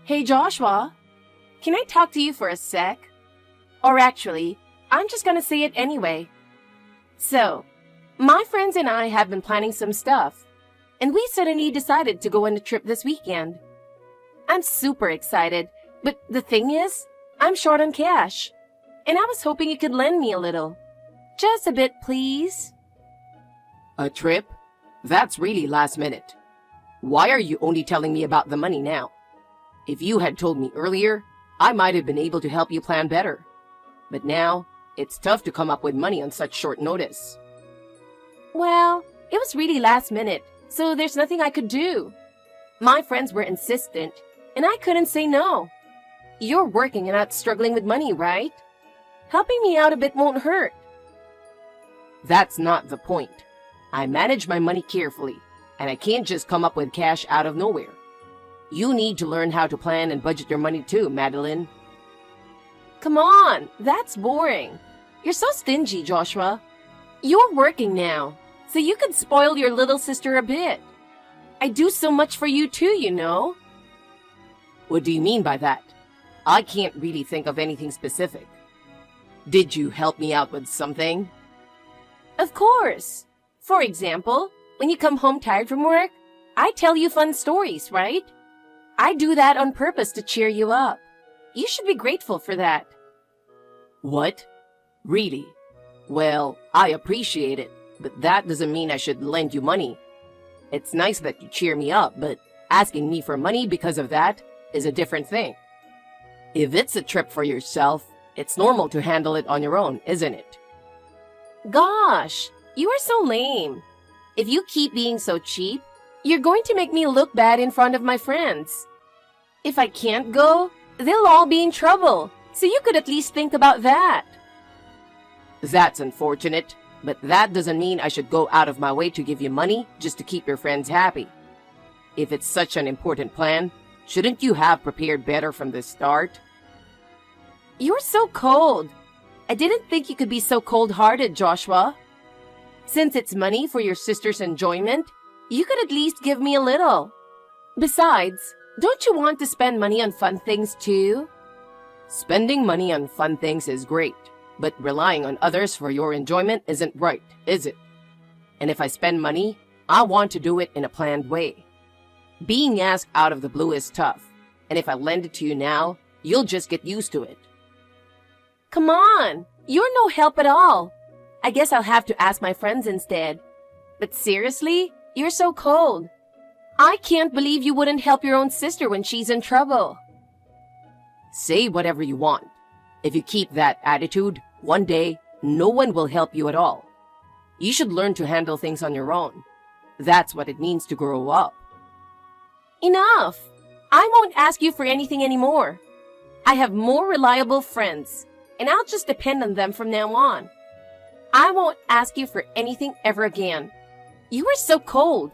Hey Joshua, can I talk to you for a sec? Or actually, I'm just gonna say it anyway. So, my friends and I have been planning some stuff, and we suddenly decided to go on a trip this weekend. I'm super excited, but the thing is, I'm short on cash, and I was hoping you could lend me a little. Just a bit, please. A trip? That's really last minute. Why are you only telling me about the money now? If you had told me earlier, I might have been able to help you plan better. But now, it's tough to come up with money on such short notice. Well, it was really last minute, so there's nothing I could do. My friends were insistent, and I couldn't say no. You're working and not struggling with money, right? Helping me out a bit won't hurt. That's not the point. I manage my money carefully, and I can't just come up with cash out of nowhere. You need to learn how to plan and budget your money too, Madeline. Come on, that's boring. You're so stingy, Joshua. You're working now, so you could spoil your little sister a bit. I do so much for you too, you know. What do you mean by that? I can't really think of anything specific. Did you help me out with something? Of course. For example, when you come home tired from work, I tell you fun stories, right? I do that on purpose to cheer you up. You should be grateful for that. What? Really? Well, I appreciate it, but that doesn't mean I should lend you money. It's nice that you cheer me up, but asking me for money because of that is a different thing. If it's a trip for yourself, it's normal to handle it on your own, isn't it? Gosh, you are so lame. If you keep being so cheap, you're going to make me look bad in front of my friends. If I can't go, they'll all be in trouble, so you could at least think about that. That's unfortunate, but that doesn't mean I should go out of my way to give you money just to keep your friends happy. If it's such an important plan, shouldn't you have prepared better from the start? You're so cold. I didn't think you could be so cold-hearted, Joshua. Since it's money for your sister's enjoyment, you could at least give me a little. Besides, don't you want to spend money on fun things too? Spending money on fun things is great, but relying on others for your enjoyment isn't right, is it? And if I spend money, I want to do it in a planned way. Being asked out of the blue is tough, and if I lend it to you now, you'll just get used to it. Come on, you're no help at all. I guess I'll have to ask my friends instead. But seriously, you're so cold. I can't believe you wouldn't help your own sister when she's in trouble. Say whatever you want. If you keep that attitude, one day, no one will help you at all. You should learn to handle things on your own. That's what it means to grow up. Enough! I won't ask you for anything anymore. I have more reliable friends, and I'll just depend on them from now on. I won't ask you for anything ever again. You are so cold.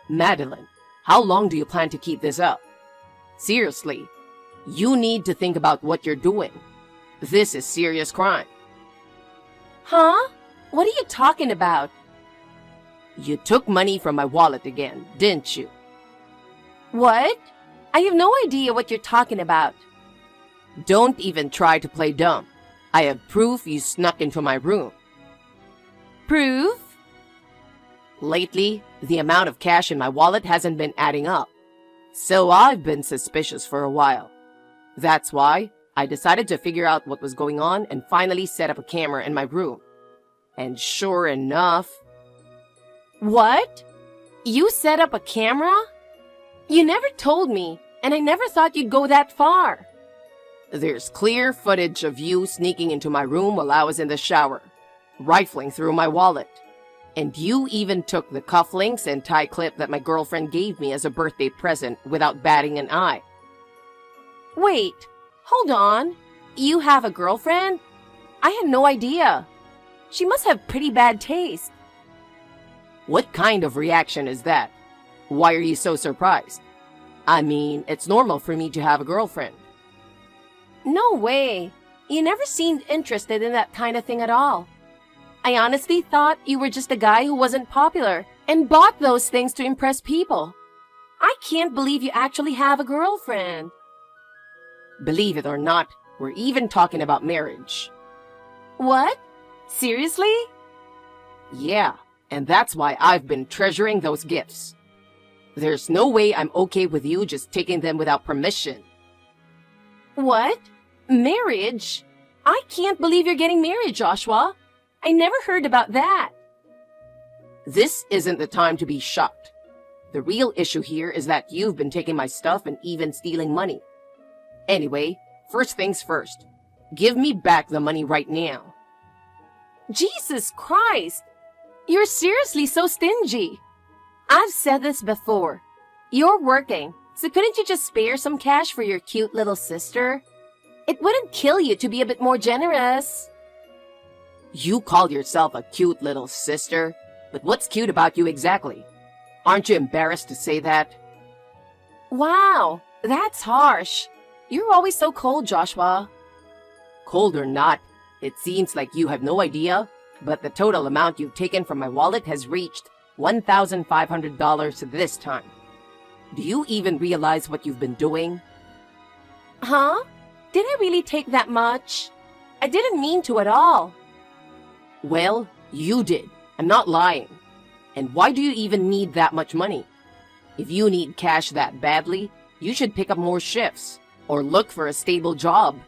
Madeline, how long do you plan to keep this up? Seriously, you need to think about what you're doing. This is serious crime. Huh? What are you talking about? You took money from my wallet again, didn't you? What? I have no idea what you're talking about. Don't even try to play dumb. I have proof you snuck into my room. Proof? Lately, the amount of cash in my wallet hasn't been adding up. So I've been suspicious for a while. That's why I decided to figure out what was going on and finally set up a camera in my room. And sure enough... What? You set up a camera? You never told me, and I never thought you'd go that far. There's clear footage of you sneaking into my room while I was in the shower, rifling through my wallet. And you even took the cufflinks and tie clip that my girlfriend gave me as a birthday present without batting an eye. Wait, hold on. You have a girlfriend? I had no idea. She must have pretty bad taste. What kind of reaction is that? Why are you so surprised? I mean, it's normal for me to have a girlfriend. No way. You never seemed interested in that kind of thing at all. I honestly thought you were just a guy who wasn't popular and bought those things to impress people. I can't believe you actually have a girlfriend. Believe it or not, we're even talking about marriage. What? Seriously? Yeah, and that's why I've been treasuring those gifts. There's no way I'm okay with you just taking them without permission. What? Marriage? I can't believe you're getting married, Joshua. I never heard about that. This isn't the time to be shocked. The real issue here is that you've been taking my stuff and even stealing money. Anyway, first things first. Give me back the money right now. Jesus Christ! You're seriously so stingy. I've said this before. You're working, so couldn't you just spare some cash for your cute little sister? It wouldn't kill you to be a bit more generous. You call yourself a cute little sister, but what's cute about you exactly? Aren't you embarrassed to say that? Wow, that's harsh. You're always so cold, Joshua. Cold or not, it seems like you have no idea, but the total amount you've taken from my wallet has reached $1,500 this time. Do you even realize what you've been doing? Huh? Did I really take that much? I didn't mean to at all. Well, you did. I'm not lying. And why do you even need that much money? If you need cash that badly, you should pick up more shifts or look for a stable job.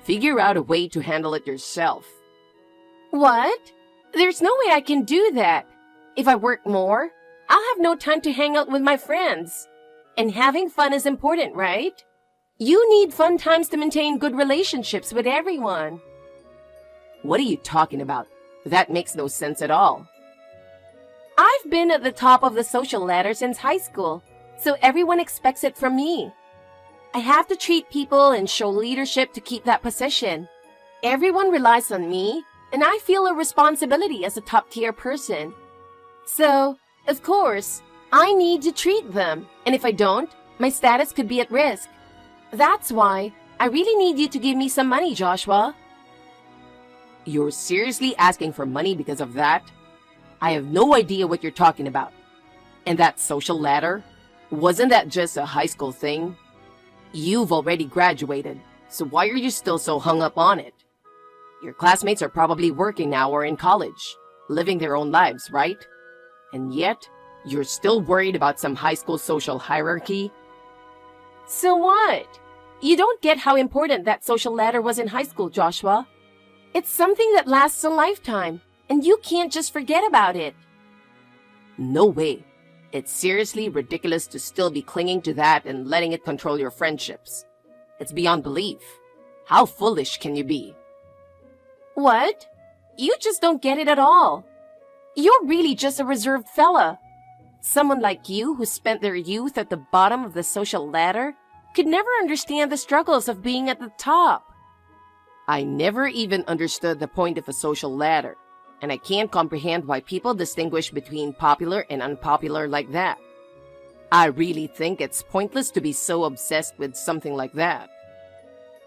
Figure out a way to handle it yourself. What? There's no way I can do that. If I work more, I'll have no time to hang out with my friends. And having fun is important, right? You need fun times to maintain good relationships with everyone. What are you talking about? That makes no sense at all. I've been at the top of the social ladder since high school, so everyone expects it from me. I have to treat people and show leadership to keep that position. Everyone relies on me, and I feel a responsibility as a top-tier person. So, of course, I need to treat them, and if I don't, my status could be at risk. That's why I really need you to give me some money, Joshua. You're seriously asking for money because of that? I have no idea what you're talking about. And that social ladder? Wasn't that just a high school thing? You've already graduated, so why are you still so hung up on it? Your classmates are probably working now or in college, living their own lives, right? And yet, you're still worried about some high school social hierarchy? So what? You don't get how important that social ladder was in high school, Joshua. It's something that lasts a lifetime, and you can't just forget about it. No way. It's seriously ridiculous to still be clinging to that and letting it control your friendships. It's beyond belief. How foolish can you be? What? You just don't get it at all. You're really just a reserved fella. Someone like you who spent their youth at the bottom of the social ladder could never understand the struggles of being at the top. I never even understood the point of a social ladder, and I can't comprehend why people distinguish between popular and unpopular like that. I really think it's pointless to be so obsessed with something like that.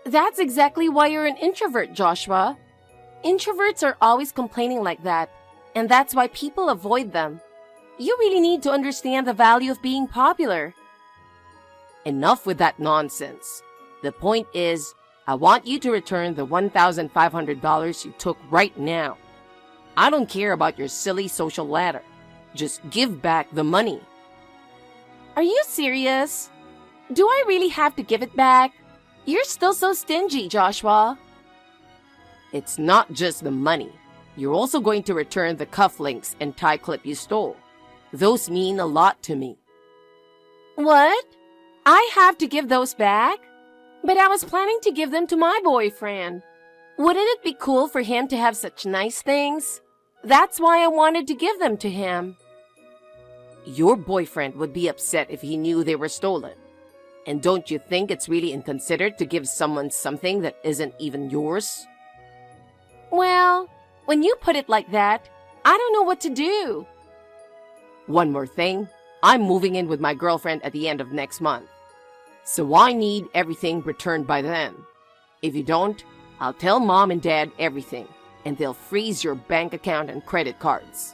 That's exactly why you're an introvert, Joshua. Introverts are always complaining like that, and that's why people avoid them. You really need to understand the value of being popular. Enough with that nonsense. The point is, I want you to return the $1,500 you took right now. I don't care about your silly social ladder. Just give back the money. Are you serious? Do I really have to give it back? You're still so stingy, Joshua. It's not just the money. You're also going to return the cufflinks and tie clip you stole. Those mean a lot to me. What? I have to give those back? But I was planning to give them to my boyfriend. Wouldn't it be cool for him to have such nice things? That's why I wanted to give them to him. Your boyfriend would be upset if he knew they were stolen. And don't you think it's really inconsiderate to give someone something that isn't even yours? Well, when you put it like that, I don't know what to do. One more thing, I'm moving in with my girlfriend at the end of next month. So I need everything returned by then. If you don't, I'll tell Mom and Dad everything, and they'll freeze your bank account and credit cards.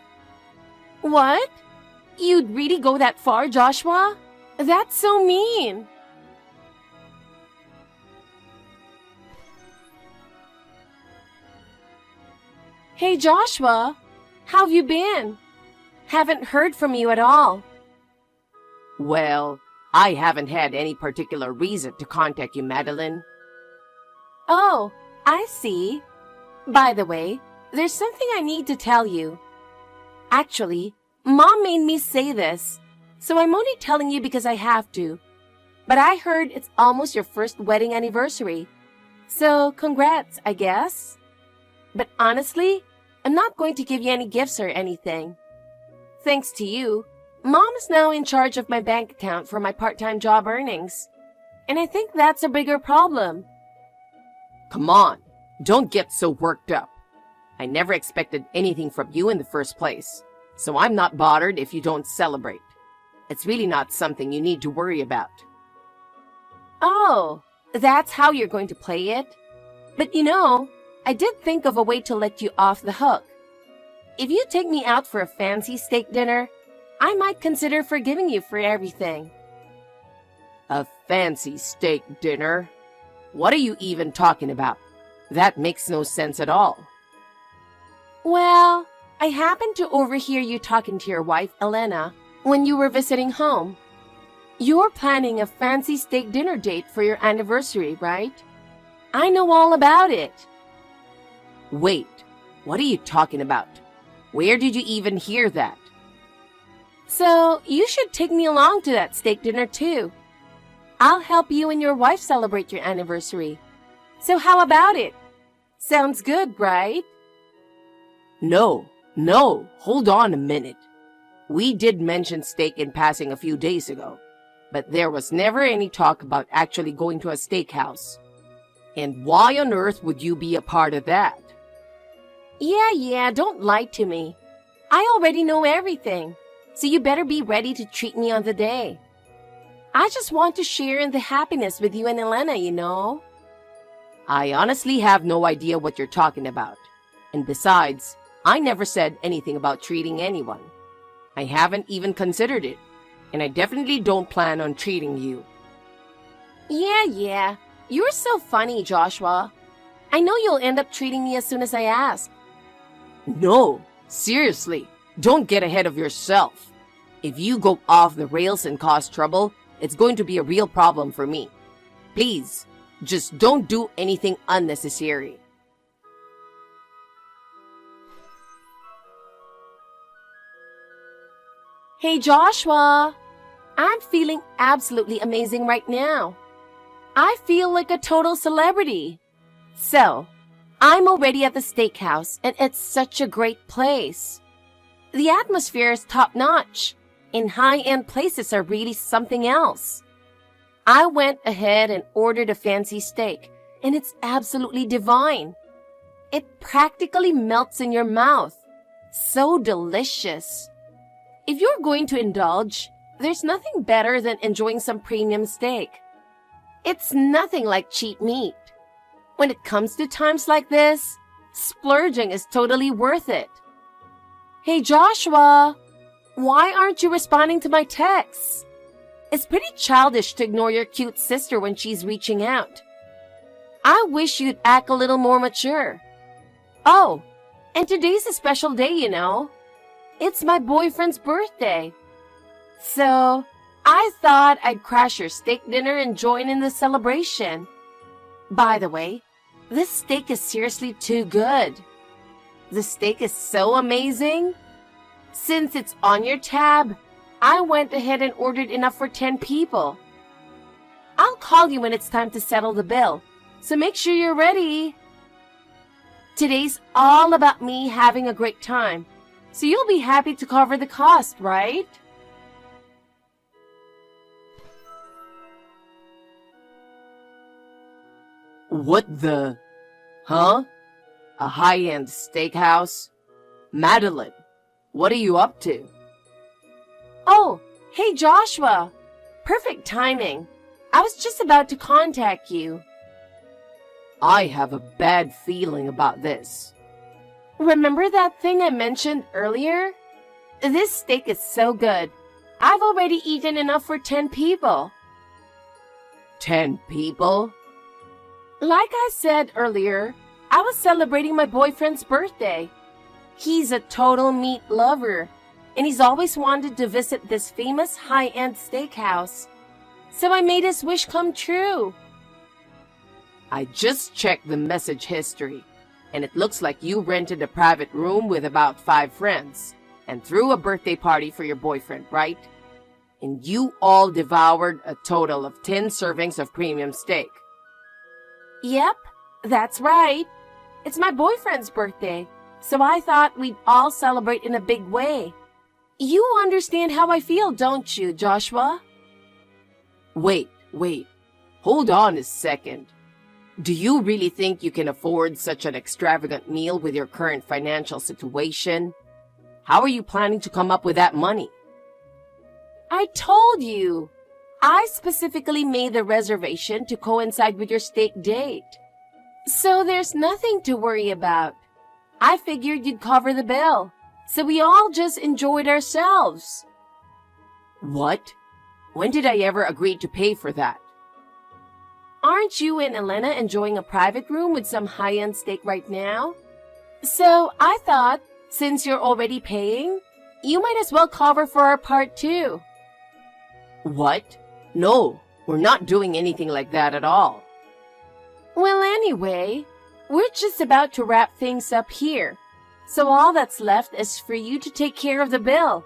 What? You'd really go that far, Joshua? That's so mean. Hey, Joshua, how have you been? Haven't heard from you at all. Well, I haven't had any particular reason to contact you, Madeline. Oh, I see. By the way, there's something I need to tell you. Actually, Mom made me say this, so I'm only telling you because I have to. But I heard it's almost your first wedding anniversary. So, congrats, I guess. But honestly, I'm not going to give you any gifts or anything. Thanks to you, Mom is now in charge of my bank account for my part-time job earnings. And I think that's a bigger problem. Come on, don't get so worked up. I never expected anything from you in the first place, so I'm not bothered if you don't celebrate. It's really not something you need to worry about. Oh, that's how you're going to play it? But you know, I did think of a way to let you off the hook. If you take me out for a fancy steak dinner, I might consider forgiving you for everything. A fancy steak dinner? What are you even talking about? That makes no sense at all. Well, I happened to overhear you talking to your wife, Elena, when you were visiting home. You're planning a fancy steak dinner date for your anniversary, right? I know all about it. Wait, what are you talking about? Where did you even hear that? So, you should take me along to that steak dinner too. I'll help you and your wife celebrate your anniversary. So how about it? Sounds good, right? No, hold on a minute. We did mention steak in passing a few days ago, but there was never any talk about actually going to a steakhouse. And why on earth would you be a part of that? Yeah, don't lie to me. I already know everything, so you better be ready to treat me on the day. I just want to share in the happiness with you and Elena, you know. I honestly have no idea what you're talking about. And besides, I never said anything about treating anyone. I haven't even considered it, and I definitely don't plan on treating you. Yeah, you're so funny, Joshua. I know you'll end up treating me as soon as I ask. No, seriously, don't get ahead of yourself. If you go off the rails and cause trouble, it's going to be a real problem for me. Please, just don't do anything unnecessary. Hey, Joshua, I'm feeling absolutely amazing right now. I feel like a total celebrity. So, I'm already at the steakhouse, and it's such a great place. The atmosphere is top-notch, and high-end places are really something else. I went ahead and ordered a fancy steak, and it's absolutely divine. It practically melts in your mouth. So delicious. If you're going to indulge, there's nothing better than enjoying some premium steak. It's nothing like cheap meat. When it comes to times like this, splurging is totally worth it. Hey, Joshua, why aren't you responding to my texts? It's pretty childish to ignore your cute sister when she's reaching out. I wish you'd act a little more mature. Oh, and today's a special day, you know. It's my boyfriend's birthday. So, I thought I'd crash your steak dinner and join in the celebration. By the way, this steak is seriously too good. The steak is so amazing. Since it's on your tab, I went ahead and ordered enough for 10 people. I'll call you when it's time to settle the bill, so make sure you're ready. Today's all about me having a great time, so you'll be happy to cover the cost, right? What the? Huh? A high-end steakhouse? Madeline, what are you up to? Oh, hey Joshua. Perfect timing. I was just about to contact you. I have a bad feeling about this. Remember that thing I mentioned earlier? This steak is so good. I've already eaten enough for 10 people. 10 people? Like I said earlier, I was celebrating my boyfriend's birthday. He's a total meat lover, and he's always wanted to visit this famous high-end steakhouse. So I made his wish come true. I just checked the message history, and it looks like you rented a private room with about 5 friends and threw a birthday party for your boyfriend, right? And you all devoured a total of 10 servings of premium steak. Yep, that's right. It's my boyfriend's birthday, so I thought we'd all celebrate in a big way. You understand how I feel, don't you, Joshua? Wait. Hold on a second. Do you really think you can afford such an extravagant meal with your current financial situation? How are you planning to come up with that money? I told you. I specifically made the reservation to coincide with your steak date. So there's nothing to worry about. I figured you'd cover the bill, so we all just enjoyed ourselves. What? When did I ever agree to pay for that? Aren't you and Elena enjoying a private room with some high-end steak right now? So I thought, since you're already paying, you might as well cover for our part too. What? No, we're not doing anything like that at all. Well, anyway, we're just about to wrap things up here. So all that's left is for you to take care of the bill.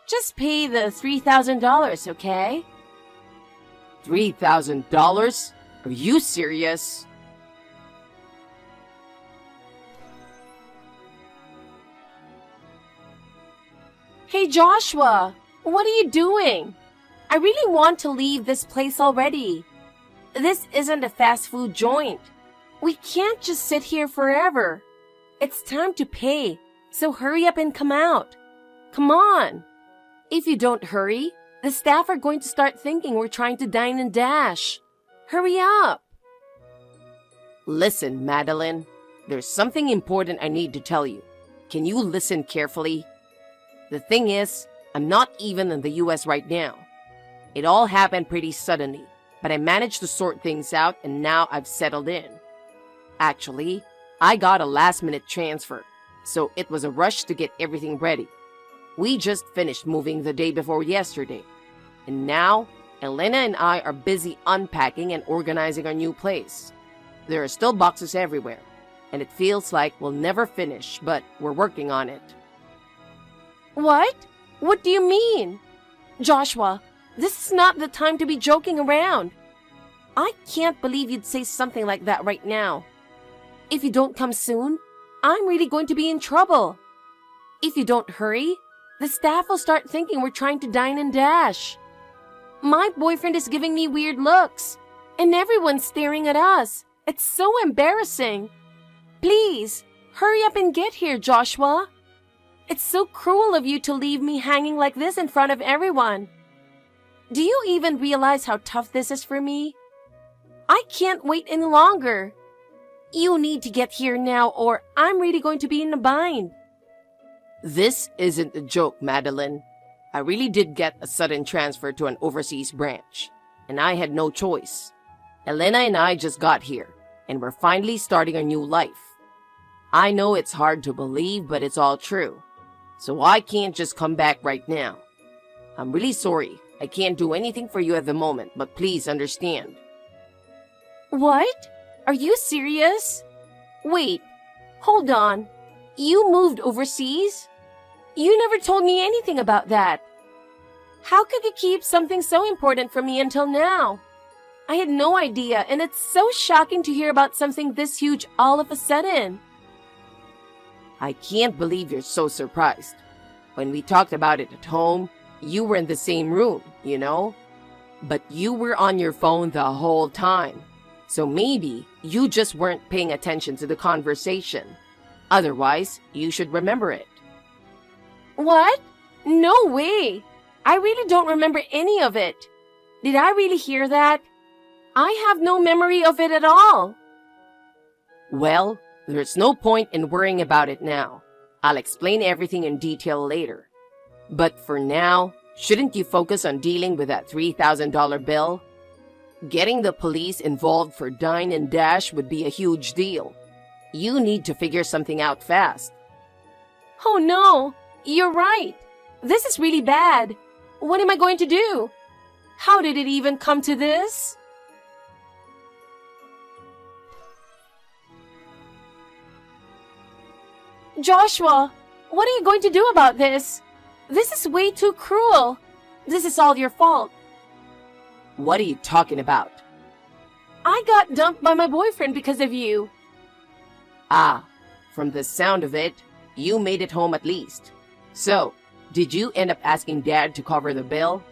Just pay the $3,000, okay? $3,000? Are you serious? Hey, Joshua, what are you doing? I really want to leave this place already. This isn't a fast food joint. We can't just sit here forever. It's time to pay, so hurry up and come out. Come on. If you don't hurry, the staff are going to start thinking we're trying to dine and dash. Hurry up. Listen, Madeline, there's something important I need to tell you. Can you listen carefully? The thing is, I'm not even in the US right now. It all happened pretty suddenly, but I managed to sort things out and now I've settled in. Actually, I got a last-minute transfer, so it was a rush to get everything ready. We just finished moving the day before yesterday, and now Elena and I are busy unpacking and organizing our new place. There are still boxes everywhere, and it feels like we'll never finish, but we're working on it. What? What do you mean? Joshua, this is not the time to be joking around. I can't believe you'd say something like that right now. If you don't come soon, I'm really going to be in trouble. If you don't hurry, the staff will start thinking we're trying to dine and dash. My boyfriend is giving me weird looks, and everyone's staring at us. It's so embarrassing. Please, hurry up and get here, Joshua. It's so cruel of you to leave me hanging like this in front of everyone. Do you even realize how tough this is for me? I can't wait any longer. You need to get here now or I'm really going to be in a bind. This isn't a joke, Madeline. I really did get a sudden transfer to an overseas branch, and I had no choice. Elena and I just got here, and we're finally starting a new life. I know it's hard to believe, but it's all true. So I can't just come back right now. I'm really sorry. I can't do anything for you at the moment, but please understand. What? Are you serious? Wait, hold on. You moved overseas? You never told me anything about that. How could you keep something so important from me until now? I had no idea, and it's so shocking to hear about something this huge all of a sudden. I can't believe you're so surprised. When we talked about it at home, you were in the same room, you know? But you were on your phone the whole time. So maybe you just weren't paying attention to the conversation. Otherwise, you should remember it. What? No way. I really don't remember any of it. Did I really hear that? I have no memory of it at all. Well, there's no point in worrying about it now. I'll explain everything in detail later. But for now, shouldn't you focus on dealing with that $3,000 bill? Getting the police involved for Dine and Dash would be a huge deal. You need to figure something out fast. Oh no, you're right. This is really bad. What am I going to do? How did it even come to this? Joshua, what are you going to do about this? This is way too cruel. This is all your fault. What are you talking about? I got dumped by my boyfriend because of you. Ah, from the sound of it, you made it home at least. So, did you end up asking Dad to cover the bill?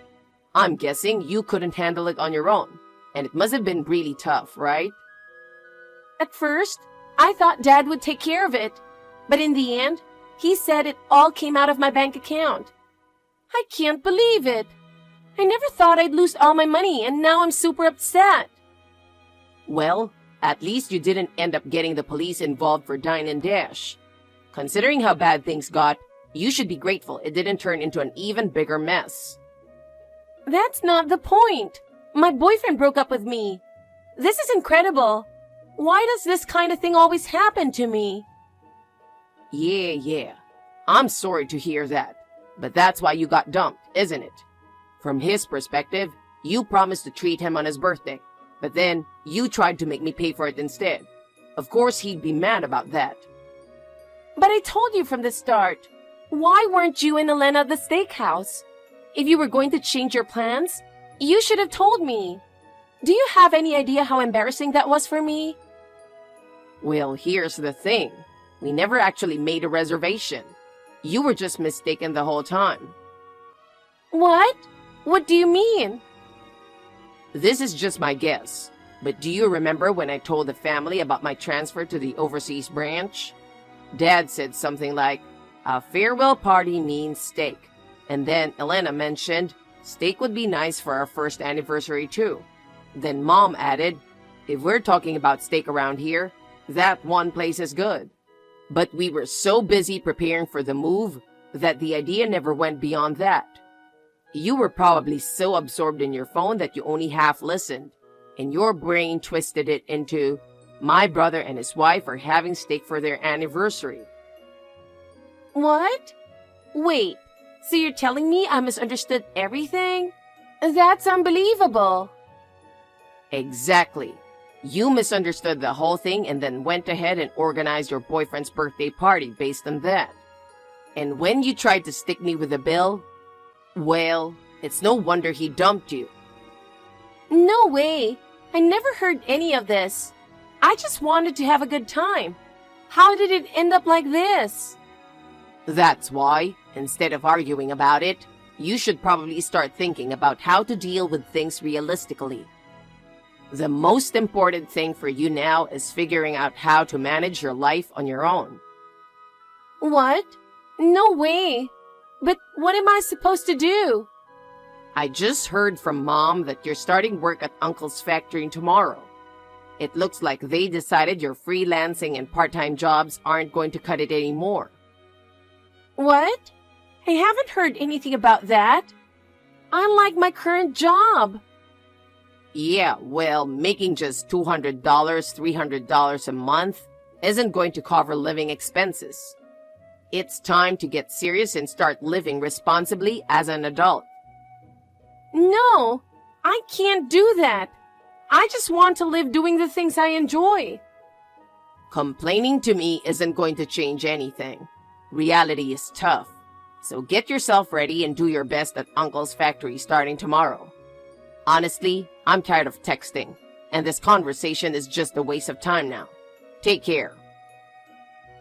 I'm guessing you couldn't handle it on your own, and it must have been really tough, right? At first, I thought Dad would take care of it, but in the end, he said it all came out of my bank account. I can't believe it. I never thought I'd lose all my money, and now I'm super upset. Well, at least you didn't end up getting the police involved for Dine and Dash. Considering how bad things got, you should be grateful it didn't turn into an even bigger mess. That's not the point. My boyfriend broke up with me. This is incredible. Why does this kind of thing always happen to me? Yeah. I'm sorry to hear that. But that's why you got dumped, isn't it? From his perspective, you promised to treat him on his birthday. But then, you tried to make me pay for it instead. Of course he'd be mad about that. But I told you from the start. Why weren't you and Elena at the steakhouse? If you were going to change your plans, you should have told me. Do you have any idea how embarrassing that was for me? Well, here's the thing. We never actually made a reservation. You were just mistaken the whole time. What? What do you mean? This is just my guess. But do you remember when I told the family about my transfer to the overseas branch? Dad said something like, a farewell party means steak. And then Elena mentioned, steak would be nice for our first anniversary too. Then Mom added, if we're talking about steak around here, that one place is good. But we were so busy preparing for the move that the idea never went beyond that. You were probably so absorbed in your phone that you only half listened, and your brain twisted it into, my brother and his wife are having steak for their anniversary. What? Wait, so you're telling me I misunderstood everything? That's unbelievable. Exactly. You misunderstood the whole thing and then went ahead and organized your boyfriend's birthday party based on that. And when you tried to stick me with the bill, well, it's no wonder he dumped you. No way. I never heard any of this. I just wanted to have a good time. How did it end up like this? That's why, instead of arguing about it, you should probably start thinking about how to deal with things realistically. The most important thing for you now is figuring out how to manage your life on your own. What? No way. But what am I supposed to do? I just heard from Mom that you're starting work at Uncle's factory tomorrow. It looks like they decided your freelancing and part-time jobs aren't going to cut it anymore. What? I haven't heard anything about that. I like my current job. Yeah, well, making just $200, $300 a month isn't going to cover living expenses. It's time to get serious and start living responsibly as an adult. No, I can't do that. I just want to live doing the things I enjoy. Complaining to me isn't going to change anything. Reality is tough. So get yourself ready and do your best at Uncle's factory starting tomorrow. Honestly, I'm tired of texting, and this conversation is just a waste of time now. Take care.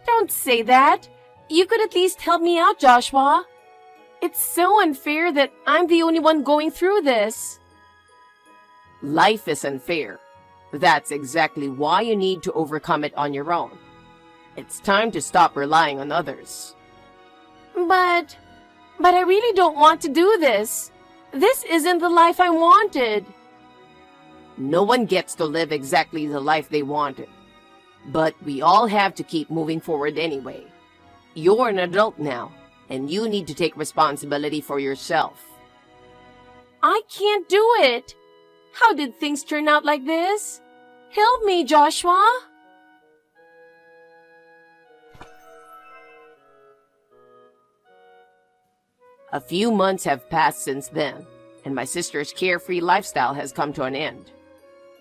Don't say that. You could at least help me out, Joshua. It's so unfair that I'm the only one going through this. Life is unfair. That's exactly why you need to overcome it on your own. It's time to stop relying on others. But I really don't want to do this. This isn't the life I wanted. No one gets to live exactly the life they wanted. But we all have to keep moving forward anyway. You're an adult now, and you need to take responsibility for yourself. I can't do it. How did things turn out like this? Help me, Joshua. A few months have passed since then, and my sister's carefree lifestyle has come to an end.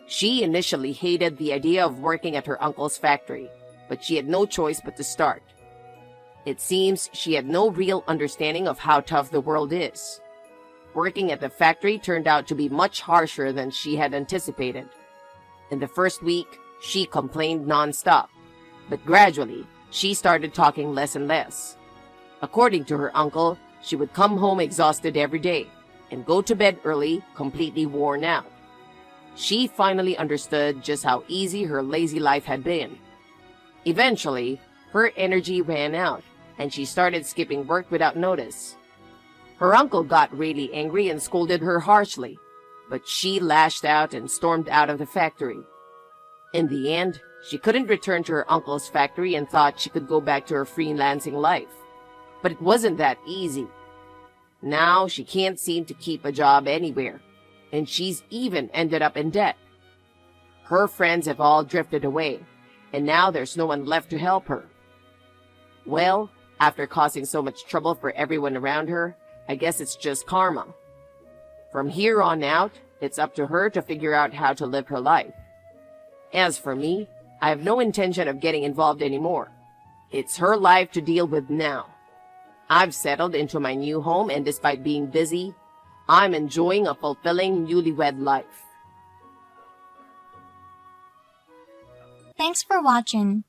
She initially hated the idea of working at her uncle's factory, but she had no choice but to start. It seems she had no real understanding of how tough the world is. Working at the factory turned out to be much harsher than she had anticipated. In the first week, she complained nonstop, but gradually, she started talking less and less. According to her uncle, she would come home exhausted every day and go to bed early, completely worn out. She finally understood just how easy her lazy life had been. Eventually, her energy ran out, and she started skipping work without notice. Her uncle got really angry and scolded her harshly, but she lashed out and stormed out of the factory. In the end, she couldn't return to her uncle's factory and thought she could go back to her freelancing life. But it wasn't that easy. Now she can't seem to keep a job anywhere, and she's even ended up in debt. Her friends have all drifted away, and now there's no one left to help her. Well, after causing so much trouble for everyone around her, I guess it's just karma. From here on out, it's up to her to figure out how to live her life. As for me, I have no intention of getting involved anymore. It's her life to deal with now. I've settled into my new home, and despite being busy, I'm enjoying a fulfilling newlywed life. Thanks for watching.